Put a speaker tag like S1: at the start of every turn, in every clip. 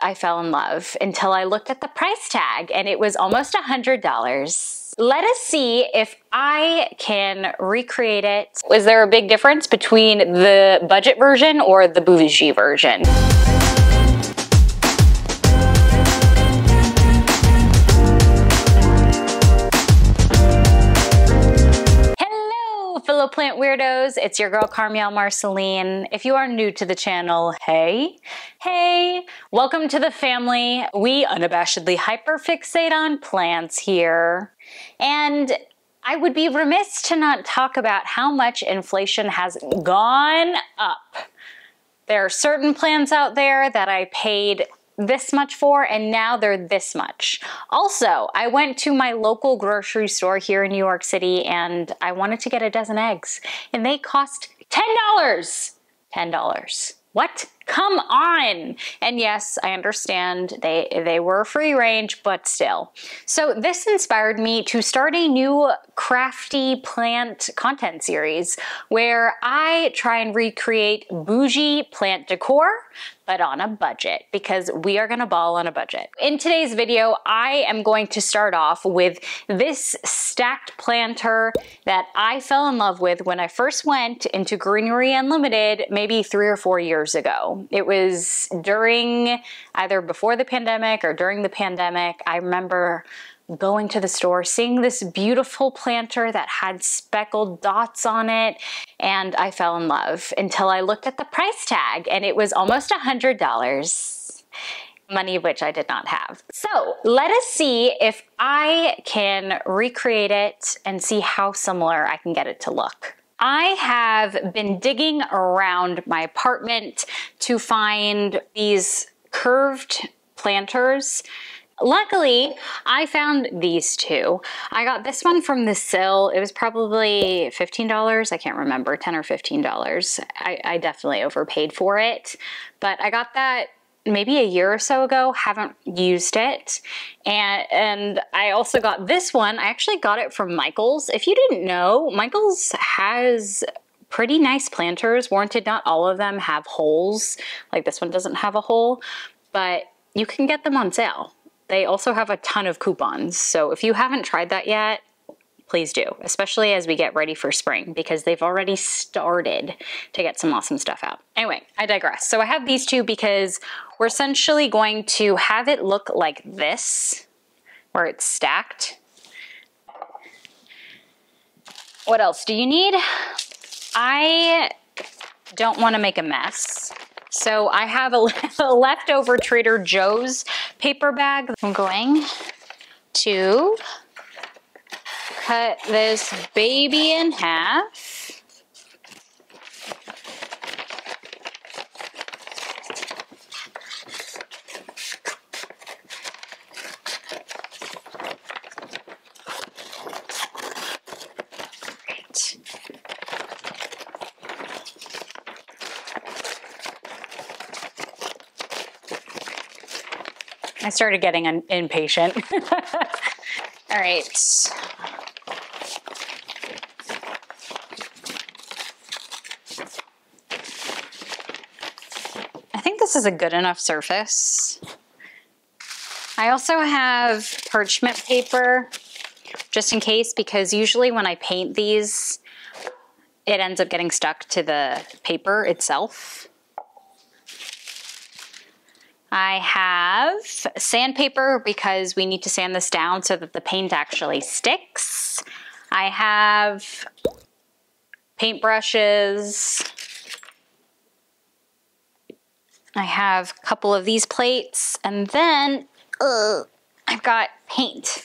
S1: I fell in love until I looked at the price tag and it was almost $100. Let us see if I can recreate it. Was there a big difference between the budget version or the bougie version? Fellow plant weirdos, it's your girl Carmiel Marceline. If you are new to the channel, hey, welcome to the family. We unabashedly hyperfixate on plants here. And I would be remiss to not talk about how much inflation has gone up. There are certain plants out there that I paid this much for, and now they're this much. Also, I went to my local grocery store here in New York City and I wanted to get a dozen eggs and they cost $10. $10. What? Come on! And yes, I understand they were free range, but still. So this inspired me to start a new crafty plant content series where I try and recreate bougie plant decor, but on a budget, because we are gonna ball on a budget. In today's video, I am going to start off with this stacked planter that I fell in love with when I first went into Greenery Unlimited maybe 3 or 4 years ago. It was during either before the pandemic or during the pandemic. I remember going to the store, seeing this beautiful planter that had speckled dots on it, and I fell in love until I looked at the price tag and it was almost $100. Money of which I did not have. So let us see if I can recreate it and see how similar I can get it to look. I have been digging around my apartment to find these curved planters. Luckily, I found these two. I got this one from the Sill. It was probably $15. I can't remember, $10 or $15. I definitely overpaid for it, but I got that maybe a year or so ago, haven't used it. And I also got this one. I actually got it from Michael's. If you didn't know, Michael's has pretty nice planters, warranted. Not all of them have holes. Like this one doesn't have a hole, but you can get them on sale. They also have a ton of coupons. So if you haven't tried that yet, please do, especially as we get ready for spring, because they've already started to get some awesome stuff out. Anyway, I digress. So I have these two because we're essentially going to have it look like this, where it's stacked. What else do you need? I don't want to make a mess. So I have a leftover Trader Joe's paper bag. I'm going to cut this baby in half. Great. I started getting impatient. All right. I think this is a good enough surface. I also have parchment paper, just in case, because usually when I paint these, it ends up getting stuck to the paper itself. I have sandpaper because we need to sand this down so that the paint actually sticks. I have paintbrushes. I have a couple of these plates, and then I've got paint,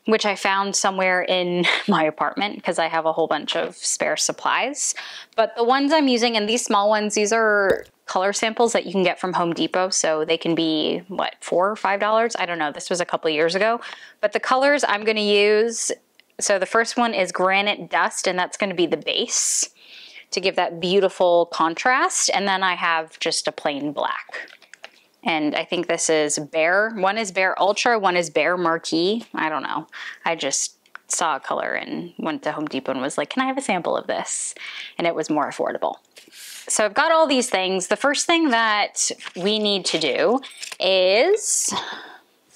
S1: which I found somewhere in my apartment because I have a whole bunch of spare supplies. But the ones I'm using, and these small ones, these are color samples that you can get from Home Depot, so they can be, what, $4 or $5? I don't know, this was a couple of years ago. But the colors I'm gonna use, so the first one is Granite Dust, and that's gonna be the base to give that beautiful contrast. And then I have just a plain black. And I think this is Bare. One is Bare Ultra, one is Bare Marquee. I don't know. I just saw a color and went to Home Depot and was like, can I have a sample of this? And it was more affordable. So I've got all these things. The first thing that we need to do is,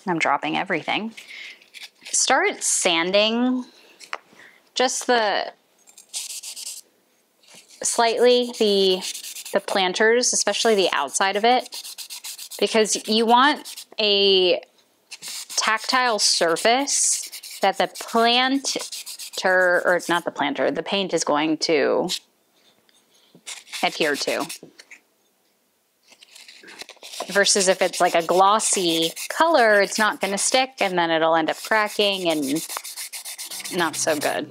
S1: I'm dropping everything, start sanding just slightly the planters, especially the outside of it, because you want a tactile surface that the the paint is going to adhere to. Versus if it's like a glossy color, it's not going to stick and then it'll end up cracking and not so good.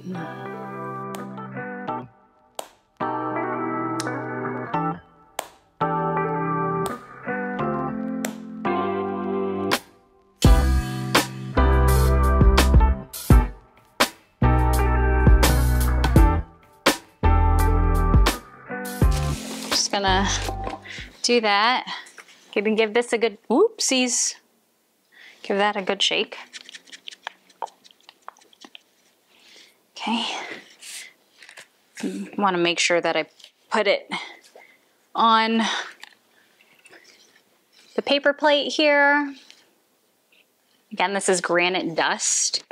S1: Just gonna do that. Give this a good, whoopsies. Give that a good shake. Okay. Want to make sure that I put it on the paper plate here. Again, this is granite dust.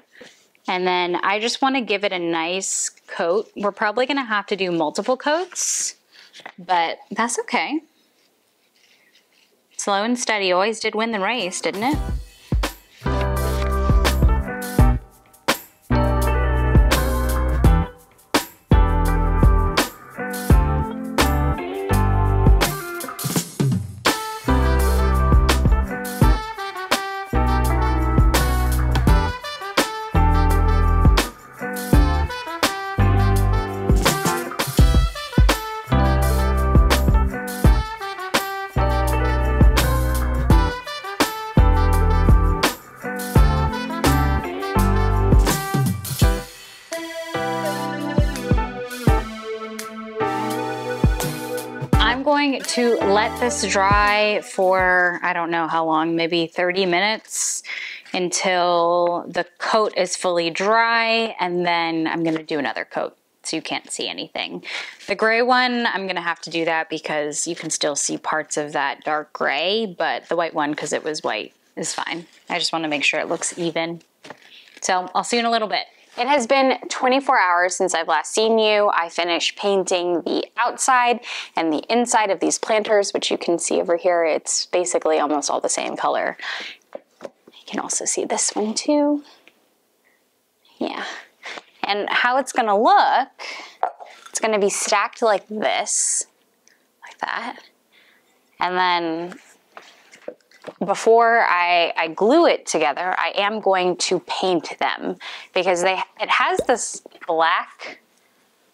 S1: And then I just want to give it a nice coat. We're probably going to have to do multiple coats, but that's okay. Slow and steady always did win the race, didn't it? I'm going to let this dry for, I don't know how long, maybe 30 minutes until the coat is fully dry, and then I'm gonna do another coat so you can't see anything. The gray one, I'm gonna have to do that because you can still see parts of that dark gray, but the white one, because it was white, is fine. I just wanna make sure it looks even. So I'll see you in a little bit. It has been 24 hours since I've last seen you. I finished painting the outside and the inside of these planters, which you can see over here. It's basically almost all the same color. You can also see this one too. Yeah. And how it's gonna look, it's gonna be stacked like this, like that. And then before I glue it together, I am going to paint them because it has this black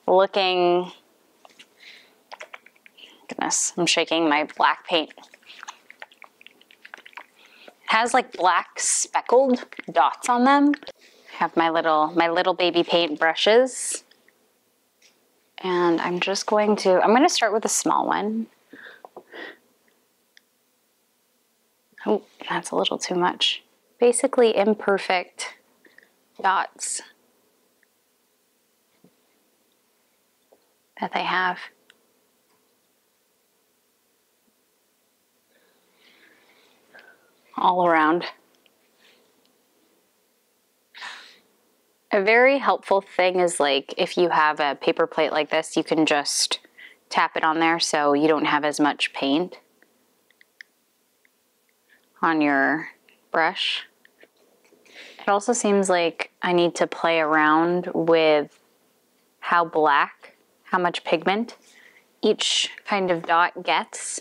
S1: looking, goodness, I'm shaking my black paint. It has like black speckled dots on them. I have my little baby paint brushes. And I'm just going to start with a small one. Oh, that's a little too much. Basically imperfect dots that they have. All around. A very helpful thing is, like, if you have a paper plate like this, you can just tap it on there so you don't have as much paint on your brush. It also seems like I need to play around with how much pigment each kind of dot gets,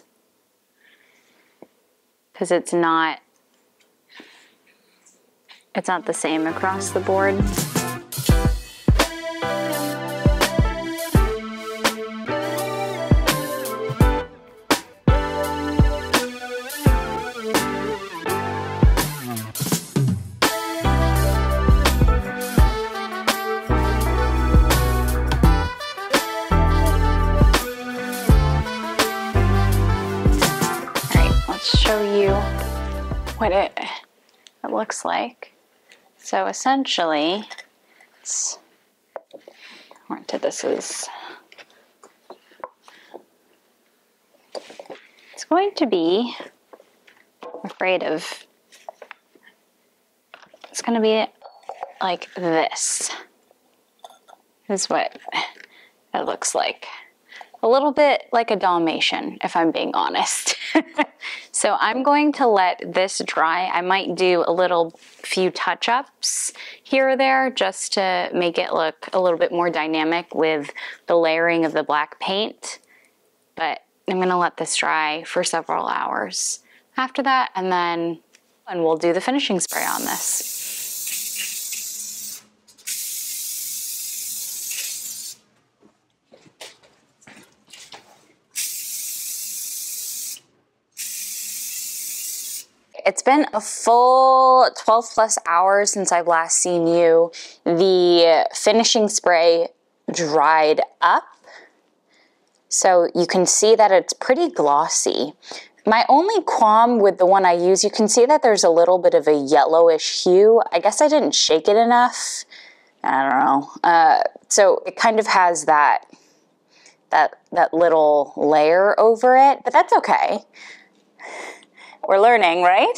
S1: because it's not the same across the board. Show you what it looks like. So essentially, granted this is going to be, I'm afraid of, it's going to be like this. This is what it looks like. A little bit like a Dalmatian, if I'm being honest. So I'm going to let this dry. I might do a few touch-ups here or there just to make it look a little bit more dynamic with the layering of the black paint. But I'm gonna let this dry for several hours after that, and we'll do the finishing spray on this. It's been a full 12 plus hours since I've last seen you. The finishing spray dried up, so you can see that it's pretty glossy. My only qualm with the one I use, you can see that there's a little bit of a yellowish hue. I guess I didn't shake it enough. I don't know. So it kind of has that little layer over it, but that's okay. We're learning, right?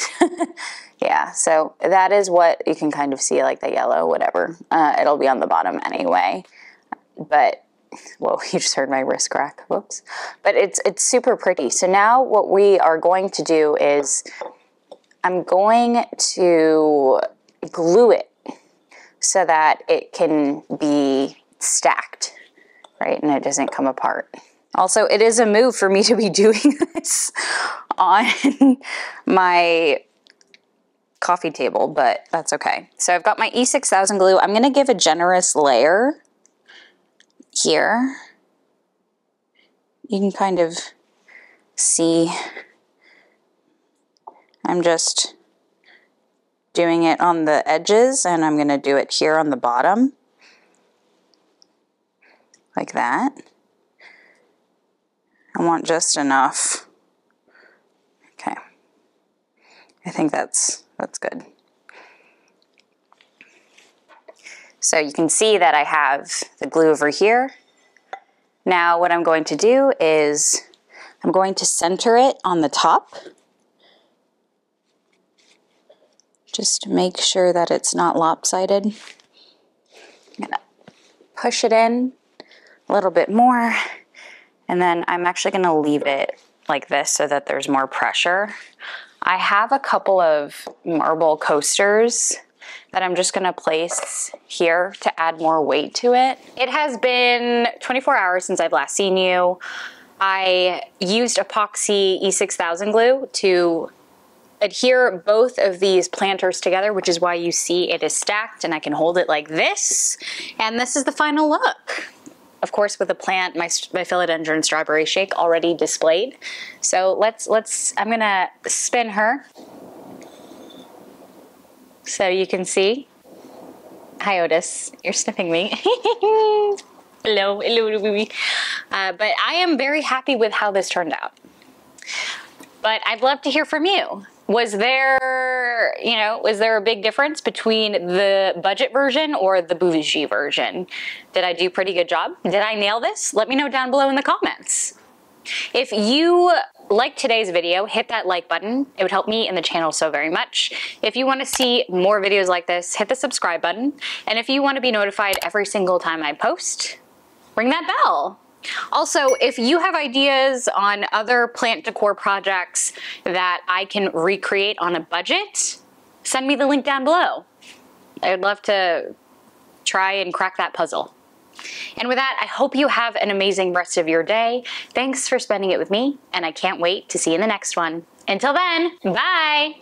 S1: Yeah, so that is what you can kind of see, like the yellow, whatever. It'll be on the bottom anyway. But, whoa, you just heard my wrist crack, whoops. But it's super pretty. So now what we are going to do is I'm going to glue it so that it can be stacked, right? And it doesn't come apart. Also, it is a move for me to be doing this on my coffee table, but that's okay. So I've got my E6000 glue. I'm gonna give a generous layer here. You can kind of see I'm just doing it on the edges, and I'm gonna do it here on the bottom, like that. I want just enough. Okay, I think that's good. So you can see that I have the glue over here. Now what I'm going to do is I'm going to center it on the top. Just to make sure that it's not lopsided. I'm gonna push it in a little bit more, and then I'm actually gonna leave it like this so that there's more pressure. I have a couple of marble coasters that I'm just gonna place here to add more weight to it. It has been 24 hours since I've last seen you. I used epoxy E6000 glue to adhere both of these planters together, which is why you see it is stacked and I can hold it like this. And this is the final look. Of course, with the plant, my philodendron strawberry shake already displayed. So I'm gonna spin her so you can see. Hi, Otis, you're sniffing me. Hello, baby. But I am very happy with how this turned out. But I'd love to hear from you. Was there a big difference between the budget version or the bougie version? Did I do a pretty good job? Did I nail this? Let me know down below in the comments. If you liked today's video, hit that like button. It would help me and the channel so very much. If you want to see more videos like this, hit the subscribe button. And if you want to be notified every single time I post, ring that bell. Also, if you have ideas on other plant decor projects that I can recreate on a budget, send me the link down below. I would love to try and crack that puzzle. And with that, I hope you have an amazing rest of your day. Thanks for spending it with me, and I can't wait to see you in the next one. Until then, bye!